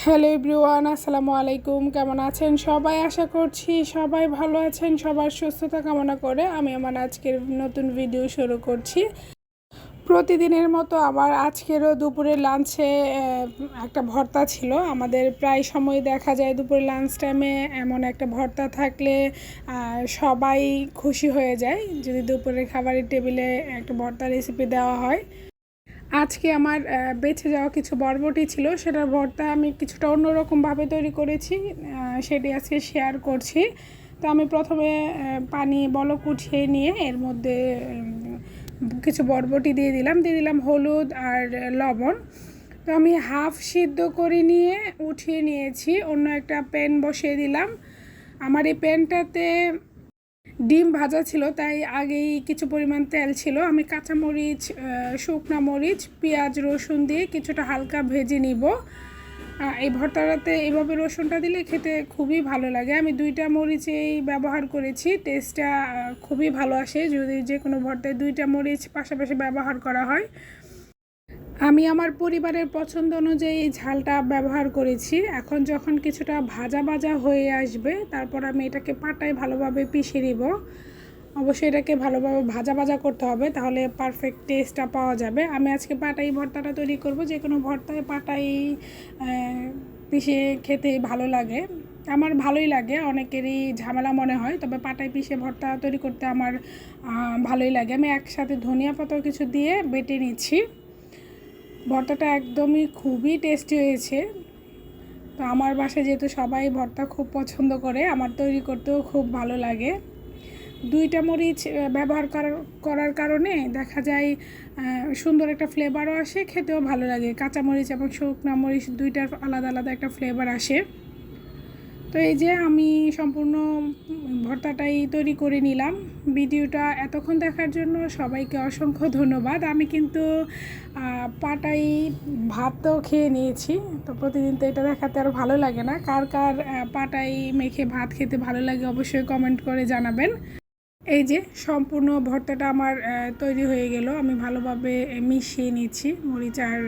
Hello everyone, আসসালামু আলাইকুম। কেমন আছেন সবাই? আশা করছি সবাই ভালো আছেন। সবার সুস্থতা কামনা করে আমি আমার আজকের নতুন ভিডিও শুরু করছি। প্রতিদিনের মতো আবার আজকেরও দুপুরে লাঞ্চে একটা ভর্তা ছিল। আমাদের প্রায় সময় দেখা যায় দুপুরে লাঞ্চ টাইমে এমন একটা ভর্তা থাকলে সবাই খুশি হয়ে যায় যদি দুপুরের খাবারের টেবিলে একটা ভর্তা রেসিপি দেওয়া হয়। আজকে আমার বেঁচে যাওয়া কিছু বরবটি ছিল, সেটার ভর্তা আমি কিছুটা অন্যরকমভাবে তৈরি করেছি, সেটি আজকে শেয়ার করছি। তো আমি প্রথমে পানি বলক উঠিয়ে নিয়ে এর মধ্যে কিছু বরবটি দিয়ে দিলাম হলুদ আর লবণ। তো আমি হাফ সিদ্ধ করে নিয়ে উঠিয়ে নিয়েছি, অন্য একটা প্যান বসিয়ে দিলাম। আমার এই প্যানটাতে ডিম ভাজা ছিল, তাই আগেই কিছু পরিমাণ তেল ছিল। আমি কাঁচামরিচ, শুকনা মরিচ, পেঁয়াজ, রসুন দিয়ে কিছুটা হালকা ভেজে নিব। এই ভর্তাটাতে এভাবে রসুনটা দিলে খেতে খুবই ভালো লাগে। আমি 2টা মরিচেই ব্যবহার করেছি, টেস্টটা খুবই ভালো আসে যদি যে কোনো ভর্তায় 2টা মরিচ পাশাপাশি ব্যবহার করা হয়। আমি আমার পরিবারের পছন্দ অনুযায়ী ঝালটা ব্যবহার করেছি। এখন যখন কিছুটা ভাজা ভাজা হয়ে আসবে, তারপর আমি এটাকে পাটায় ভালোভাবে পিষে নিব। অবশ্যই এটাকে ভালোভাবে ভাজা ভাজা করতে হবে, তাহলে পারফেক্ট টেস্টটা পাওয়া যাবে। আমি আজকে পাটাই ভর্তাটা তৈরি করব। যে কোনো ভর্তায় পাটাই পিষে খেতে ভালো লাগে, আমার ভালোই লাগে। অনেকেরই ঝামেলা মনে হয়, তবে পাটায় পিষে ভর্তা তৈরি করতে আমার ভালোই লাগে। আমি একসাথে ধনিয়া পাতাও কিছু দিয়ে বেটে নিচ্ছি। ভর্তাটা একদমই খুবই টেস্টি হয়েছে। তো আমার বাসায় যেহেতু সবাই ভর্তা খুব পছন্দ করে, আমার তৈরি করতেও খুব ভালো লাগে। 2টা মরিচ ব্যবহার করার কারণে দেখা যায় সুন্দর একটা ফ্লেভারও আসে, খেতেও ভালো লাগে। কাঁচামরিচ এবং শুকনো মরিচ 2টার আলাদা আলাদা একটা ফ্লেভার আসে। তো এই যে আমি সম্পূর্ণ ভর্তাটাই তৈরি করে নিলাম। ভিডিওটা এতক্ষণ দেখার জন্য সবাইকে অসংখ্য ধন্যবাদ। আমি কিন্তু পাটাই ভাতও খেয়ে নিয়েছি। তো প্রতিদিন তো এটা দেখাতে আর ভালো লাগে না। কার কার পাটাই মেখে ভাত খেতে ভালো লাগে অবশ্যই কমেন্ট করে জানাবেন। এই যে সম্পূর্ণ ভর্তাটা আমার তৈরি হয়ে গেল। আমি ভালোভাবে মিশিয়ে নিচ্ছি মরিচ আর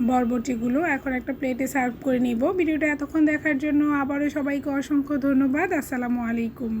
বরবটিগুলো। এখন একটা প্লেটে সার্ভ করে নিব। ভিডিওটা এতক্ষণ দেখার জন্য আবারও সবাইকে অসংখ্য ধন্যবাদ। আসসালামু আলাইকুম।